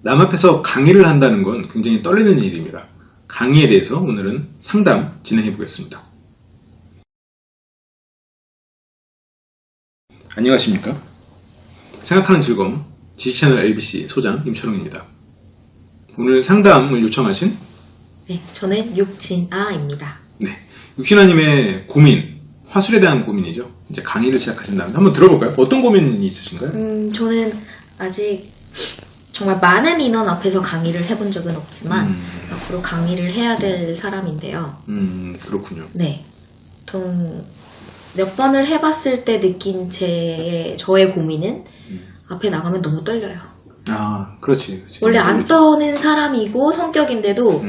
남 앞에서 강의를 한다는 건 굉장히 떨리는 일입니다. 강의에 대해서 오늘은 상담 진행해 보겠습니다. 안녕하십니까? 생각하는 즐거움 지식채널 LBC 소장 임철웅입니다. 오늘 상담을 요청하신 저는 육진아입니다. 네, 육진아님의 고민, 화술에 대한 고민이죠. 이제 강의를 시작하신다는데 한번 들어볼까요? 어떤 고민이 있으신가요? 저는 아직 정말 많은 인원 앞에서 강의를 해본 적은 없지만 앞으로 강의를 해야 될 사람인데요. 그렇군요. 네, 보통 몇 번을 해봤을 때 느낀 저의 고민은 앞에 나가면 너무 떨려요. 아, 그렇지. 원래 안 떠는 사람이고 성격인데도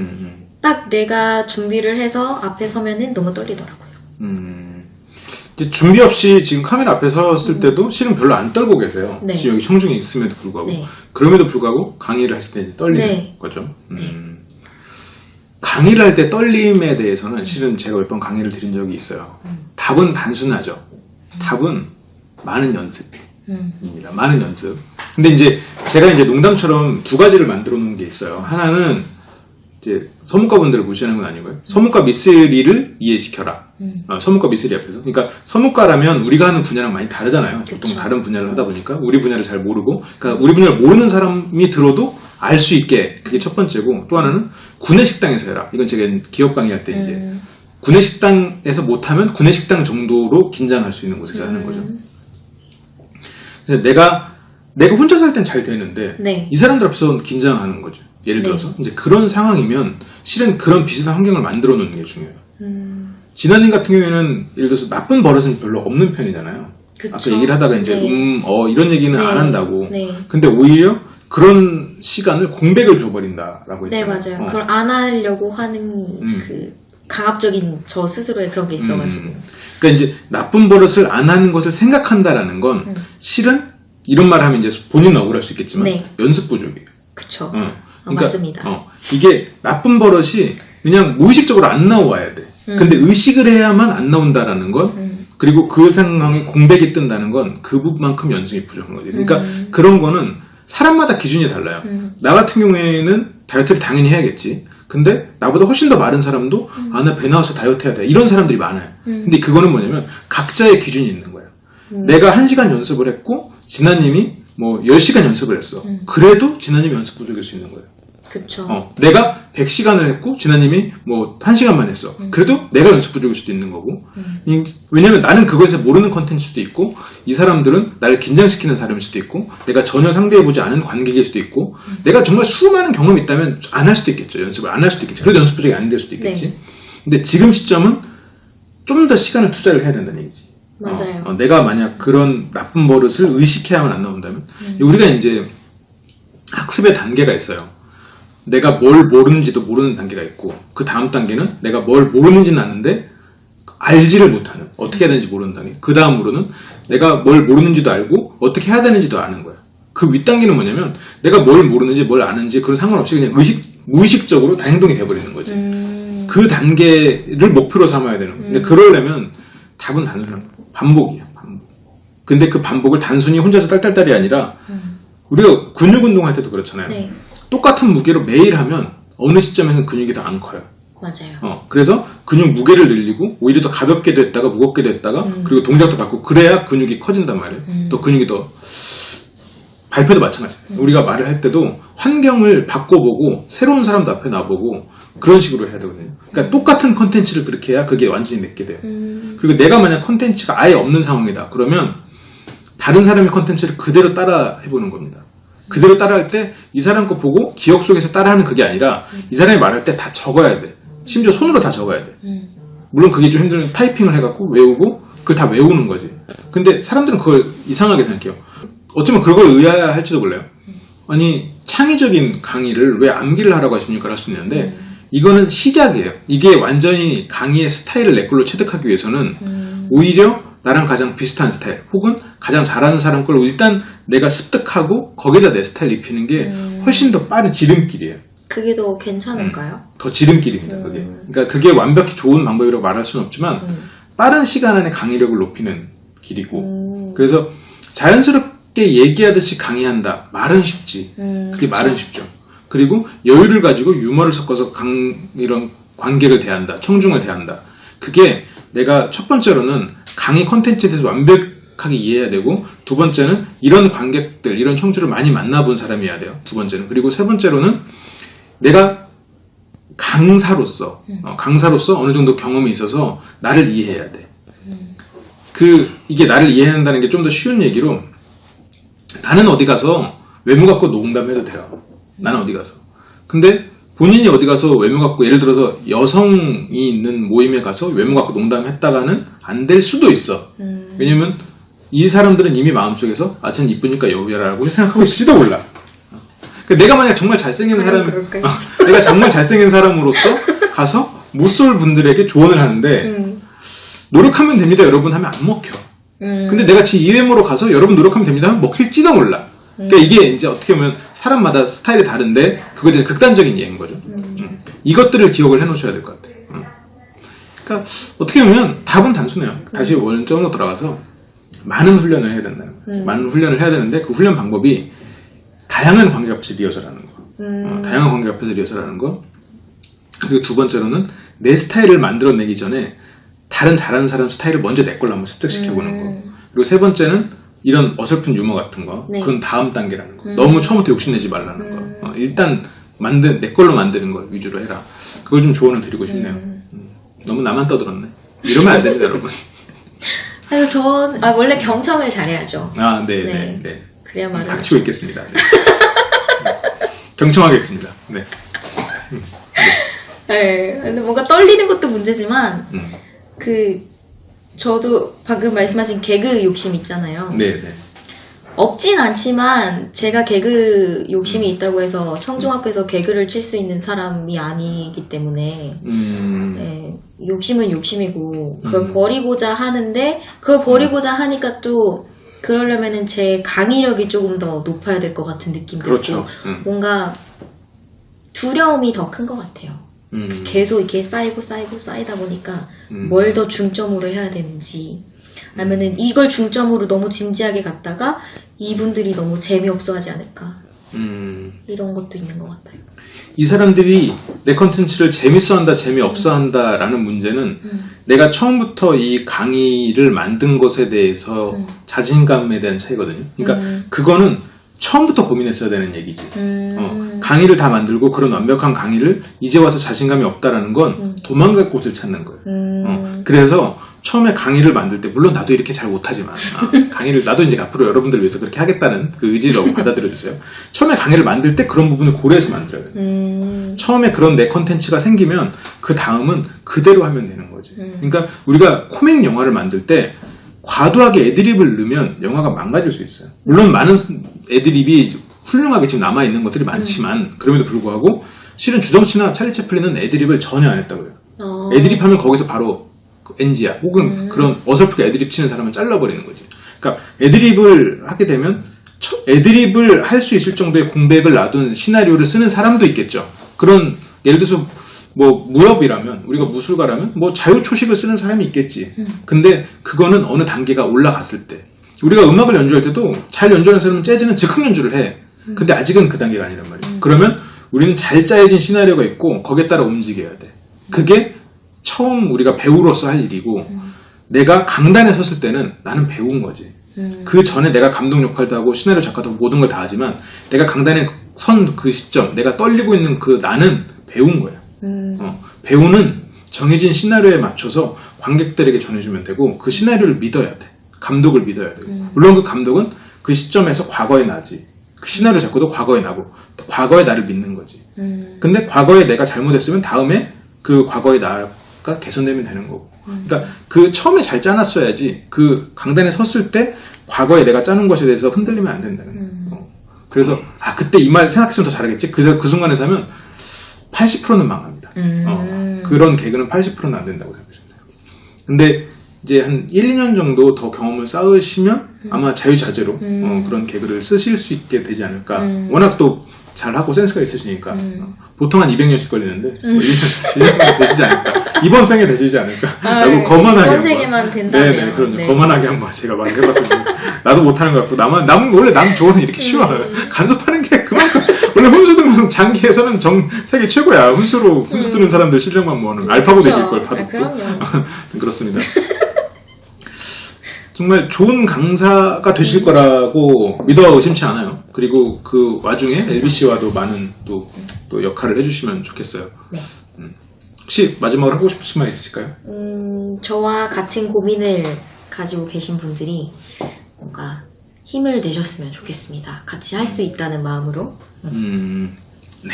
딱 내가 준비를 해서 앞에 서면은 너무 떨리더라고요. 이제 준비 없이 지금 카메라 앞에 섰을 때도 실은 별로 안 떨고 계세요. 네. 지금 여기 청중이 있음에도 불구하고. 네. 그럼에도 불구하고 강의를 하실 때 이제 떨리는 네. 거죠. 강의를 할 때 떨림에 대해서는 실은 제가 몇 번 강의를 드린 적이 있어요. 답은 단순하죠. 답은 많은 연습입니다. 많은 연습. 근데 이제 제가 이제 농담처럼 두 가지를 만들어 놓은 게 있어요. 하나는 이제 서문과분들을 무시하는 건 아니고요. 서문과 미쓰리를 이해시켜라. 서문과 미쓰리 앞에서. 그러니까 서문과라면 우리가 하는 분야랑 많이 다르잖아요. 그쵸. 보통 다른 분야를 하다 보니까 우리 분야를 잘 모르고, 그러니까 우리 분야를 모르는 사람이 들어도 알 수 있게, 그게 첫 번째고, 또 하나는 구내식당에서 해라. 이건 제가 기업 강의할 때 이제 구내식당에서 못하면 구내식당 정도로 긴장할 수 있는 곳에서 하는 거죠. 그래서 내가 혼자서 할 땐 잘 되는데 네. 이 사람들 앞에서 긴장하는 거죠. 예를 들어서 이제 그런 상황이면 실은 그런 비슷한 환경을 만들어 놓는 게 중요해요. 진아님 같은 경우에는 예를 들어서 나쁜 버릇은 별로 없는 편이잖아요. 그쵸. 아까 얘기를 하다가 이제 네. 이런 얘기는 네. 안 한다고. 네. 근데 오히려 그런 시간을 공백을 줘버린다라고 네, 했잖아요. 맞아요. 그걸 안 하려고 하는 그 강압적인 저 스스로의 그런 게 있어가지고. 그러니까 이제 나쁜 버릇을 안 하는 것을 생각한다라는 건 실은 이런 말을 하면 이제 본인은 억울할 수 있겠지만 네. 연습 부족이에요. 그쵸. 그러니까, 맞습니다. 이게 나쁜 버릇이 그냥 무의식적으로 안 나와야 돼. 근데 의식을 해야만 안 나온다라는 건 그리고 그 상황에 공백이 뜬다는 건 그 부분만큼 연습이 부족한 거지. 그러니까 그런 거는 사람마다 기준이 달라요. 나 같은 경우에는 다이어트를 당연히 해야겠지. 근데 나보다 훨씬 더 마른 사람도 나 배 나와서 다이어트 해야 돼. 이런 사람들이 많아요. 근데 그거는 뭐냐면 각자의 기준이 있는 거예요. 내가 1시간 연습을 했고 진아님이 뭐 10시간 연습을 했어. 그래도 진아님이 연습 부족일 수 있는 거예요. 그쵸. 내가 100시간을 했고 진아님이 뭐 1시간만 했어. 그래도 내가 연습 부족일 수도 있는 거고. 왜냐면 나는 그것에 모르는 컨텐츠일 수도 있고 이 사람들은 나를 긴장시키는 사람일 수도 있고 내가 전혀 상대해보지 않은 관객일 수도 있고 내가 정말 수많은 경험이 있다면 안 할 수도 있겠죠. 연습을 안 할 수도 있겠죠. 그래도 연습 부족이 안 될 수도 있겠지. 네. 근데 지금 시점은 좀 더 시간을 투자를 해야 된다는 얘기지. 맞아요. 내가 만약 그런 나쁜 버릇을 의식해야만 안 나온다면 우리가 이제 학습의 단계가 있어요. 내가 뭘 모르는지도 모르는 단계가 있고 그 다음 단계는 내가 뭘 모르는지는 아는데 알지를 못하는 어떻게 해야 되는지 모르는 단계. 그 다음으로는 내가 뭘 모르는지도 알고 어떻게 해야 되는지도 아는 거야. 그 윗단계는 뭐냐면 내가 뭘 모르는지 뭘 아는지 그런 상관없이 그냥 무의식적으로 다 행동이 돼버리는 거지. 그 단계를 목표로 삼아야 되는 거야. 근데 그러려면 답은 단순한 반복이야. 반복. 근데 그 반복을 단순히 혼자서 딸딸딸이 아니라 우리가 근육 운동할 때도 그렇잖아요. 네. 똑같은 무게로 매일 하면 어느 시점에는 근육이 더 안 커요. 맞아요. 그래서 근육 무게를 늘리고 오히려 더 가볍게 됐다가 무겁게 됐다가 그리고 동작도 바꾸고 그래야 근육이 커진단 말이에요. 또 근육이 더 발표도 마찬가지예요. 우리가 말을 할 때도 환경을 바꿔보고 새로운 사람도 앞에 놔보고 그런 식으로 해야 되거든요. 그러니까 똑같은 컨텐츠를 그렇게 해야 그게 완전히 내게 돼요. 그리고 내가 만약 컨텐츠가 아예 없는 상황이다. 그러면 다른 사람의 컨텐츠를 그대로 따라 해보는 겁니다. 그대로 따라할 때 이 사람 거 보고 기억 속에서 따라하는 그게 아니라 이 사람이 말할 때 다 적어야 돼. 심지어 손으로 다 적어야 돼. 물론 그게 좀 힘들면 타이핑을 해갖고 외우고 그걸 다 외우는 거지. 근데 사람들은 그걸 이상하게 생각해요. 어쩌면 그걸 의아할지도 몰라요. 아니 창의적인 강의를 왜 암기를 하라고 하십니까? 할 수 있는데 이거는 시작이에요. 이게 완전히 강의의 스타일을 내 걸로 체득하기 위해서는 오히려 나랑 가장 비슷한 스타일 혹은 가장 잘하는 사람 걸 일단 내가 습득하고 거기다 내 스타일 입히는 게 훨씬 더 빠른 지름길이에요. 그게 더 괜찮을까요? 더 지름길입니다. 그게. 그러니까 그게 완벽히 좋은 방법이라고 말할 수는 없지만 빠른 시간 안에 강의력을 높이는 길이고 그래서 자연스럽게 쉽게 얘기하듯이 강의한다. 말은 쉽지. 그게 말은 쉽죠. 그리고 여유를 가지고 유머를 섞어서 이런 관객을 대한다. 청중을 대한다. 그게 내가 첫 번째로는 강의 컨텐츠에 대해서 완벽하게 이해해야 되고, 두 번째는 이런 관객들, 이런 청중을 많이 만나본 사람이어야 돼요. 두 번째는. 그리고 세 번째로는 내가 강사로서 어느 정도 경험이 있어서 나를 이해해야 돼. 이게 나를 이해한다는 게 좀 더 쉬운 얘기로, 나는 어디 가서 외모 갖고 농담해도 돼요. 나는 어디 가서. 근데 본인이 어디 가서 외모 갖고, 예를 들어서 여성이 있는 모임에 가서 외모 갖고 농담했다가는 안 될 수도 있어. 왜냐면 이 사람들은 이미 마음속에서 쟤는 이쁘니까 여우야라고 생각하고 있을지도 몰라. 그러니까 내가 만약 정말 잘생긴 내가 정말 잘생긴 사람으로서 가서 못 쏠 분들에게 조언을 하는데, 노력하면 됩니다 여러분 하면 안 먹혀. 근데 내가 지 2회모로 가서 여러분 노력하면 됩니다 하면 먹힐지도 몰라. 그러니까 이게 이제 어떻게 보면 사람마다 스타일이 다른데, 그거에 대한 극단적인 예인 거죠. 이것들을 기억을 해놓으셔야 될 것 같아요. 그러니까 어떻게 보면 답은 단순해요. 다시 원점으로 돌아가서 많은 훈련을 해야 된다. 많은 훈련을 해야 되는데, 그 훈련 방법이 다양한 관객 앞에서 리허설하는 거. 다양한 관객 앞에서 리허설하는 거. 그리고 두 번째로는 내 스타일을 만들어내기 전에 다른 잘하는 사람 스타일을 먼저 내 걸로 한번 습득시켜보는 거. 그리고 세 번째는 이런 어설픈 유머 같은 거. 네. 그건 다음 단계라는 거. 너무 처음부터 욕심내지 말라는 거. 일단 내 걸로 만드는 걸 위주로 해라. 그걸 좀 조언을 드리고 싶네요. 너무 나만 떠들었네. 이러면 안 됩니다, 여러분. 그래서 전 원래 경청을 잘해야죠. 네. 그래야말로 닥치고 있겠습니다. 네. 경청하겠습니다. 네. 네. 근데 뭔가 떨리는 것도 문제지만 저도 방금 말씀하신 개그 욕심 있잖아요. 네. 없진 않지만 제가 개그 욕심이 있다고 해서 청중 앞에서 개그를 칠 수 있는 사람이 아니기 때문에 네, 욕심은 욕심이고 그걸 버리고자 하는데, 그걸 버리고자 하니까 또 그러려면은 제 강의력이 조금 더 높아야 될 것 같은 느낌도 그렇죠. 있고, 뭔가 두려움이 더 큰 것 같아요. 계속 이렇게 쌓이다 보니까 뭘 더 중점으로 해야 되는지, 아니면은 이걸 중점으로 너무 진지하게 갔다가 이분들이 너무 재미없어 하지 않을까, 이런 것도 있는 것 같아요. 이 사람들이 내 컨텐츠를 재밌어 한다, 재미없어 한다 라는 문제는 내가 처음부터 이 강의를 만든 것에 대해서 자신감에 대한 차이거든요. 그러니까 그거는 처음부터 고민했어야 되는 얘기지. 강의를 다 만들고 그런 완벽한 강의를 이제 와서 자신감이 없다라는 건 도망갈 곳을 찾는 거예요. 그래서 처음에 강의를 만들 때, 물론 나도 이렇게 잘 못하지만 강의를 나도 이제 앞으로 여러분들을 위해서 그렇게 하겠다는 그 의지라고 받아들여 주세요. 처음에 강의를 만들 때 그런 부분을 고려해서 만들어야 돼요. 처음에 그런 내 컨텐츠가 생기면 그 다음은 그대로 하면 되는 거지. 그러니까 우리가 코믹 영화를 만들 때 과도하게 애드립을 넣으면 영화가 망가질 수 있어요. 물론 많은 애드립이 훌륭하게 지금 남아있는 것들이 많지만 그럼에도 불구하고 실은 주성치나 찰리 채플린은 애드립을 전혀 안 했다고요. 애드립 하면 거기서 바로 NG야. 혹은 그런 어설프게 애드립 치는 사람은 잘라버리는 거지. 그러니까 애드립을 하게 되면 애드립을 할 수 있을 정도의 공백을 놔둔 시나리오를 쓰는 사람도 있겠죠. 그런, 예를 들어서 뭐 무협이라면, 우리가 무술가라면 뭐 자유초식을 쓰는 사람이 있겠지. 근데 그거는 어느 단계가 올라갔을 때, 우리가 음악을 연주할 때도 잘 연주하는 사람은 재즈는 즉흥 연주를 해. 근데 아직은 그 단계가 아니란 말이에요. 그러면 우리는 잘 짜여진 시나리오가 있고 거기에 따라 움직여야 돼. 그게 처음 우리가 배우로서 할 일이고, 내가 강단에 섰을 때는 나는 배운 거지. 그 전에 내가 감독 역할도 하고 시나리오 작가도 하고 모든 걸 다 하지만 내가 강단에 선 그 시점, 내가 떨리고 있는 그 나는 배운 거야. 배우는 정해진 시나리오에 맞춰서 관객들에게 전해주면 되고, 그 시나리오를 믿어야 돼. 감독을 믿어야 되고. 물론 그 감독은 그 시점에서 과거의 나지. 그 시나리오 작가도 과거의 나고, 과거의 나를 믿는 거지. 근데 과거에 내가 잘못했으면 다음에 그 과거의 나가 개선되면 되는 거고. 그러니까 그 처음에 잘 짜놨어야지 그 강단에 섰을 때 과거에 내가 짜는 것에 대해서 흔들리면 안 된다는 거예요. 그래서 그때 이 말 생각했으면 더 잘하겠지. 그 순간에서 하면 80%는 망합니다. 그런 개그는 80%는 안 된다고 생각하시면 돼요. 근데 이제 한 1, 2년 정도 더 경험을 쌓으시면 아마 자유자재로 그런 개그를 쓰실 수 있게 되지 않을까. 워낙 또 잘하고 센스가 있으시니까 보통 한 200년씩 걸리는데 1년만 되시지 않을까, 이번 생에 되시지 않을까 라고 거만하게 이번 생에만 된다면. 네네, 그럼요. 거만하게 한번 제가 말을 해봤습니다. 나도 못하는 것 같고 남은 원래 남 조언은 이렇게 쉬워. 간섭하는 게 그만큼 원래 훈수 두는 장기에서는 전 세계 최고야. 훈수 두는 사람들 실력만 모으는 알파고 되길 걸 봐도. 그럼요. 그렇습니다. 정말 좋은 강사가 되실 거라고 믿어 의심치 않아요. 그리고 그 와중에 LBC와도 많은 또 역할을 해주시면 좋겠어요. 네. 혹시 마지막으로 하고 싶으신 말 있으실까요? 저와 같은 고민을 가지고 계신 분들이 뭔가 힘을 내셨으면 좋겠습니다. 같이 할 수 있다는 마음으로. 네.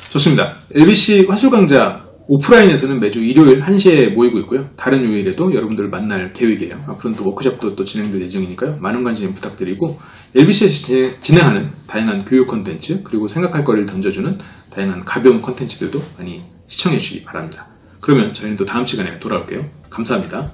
좋습니다. LBC 화술 강좌 오프라인에서는 매주 일요일 1시에 모이고 있고요. 다른 요일에도 여러분들을 만날 계획이에요. 앞으로는 또 워크숍도 또 진행될 예정이니까요. 많은 관심 부탁드리고, LBC에서 진행하는 다양한 교육 콘텐츠, 그리고 생각할 거리를 던져주는 다양한 가벼운 콘텐츠들도 많이 시청해 주시기 바랍니다. 그러면 저희는 또 다음 시간에 돌아올게요. 감사합니다.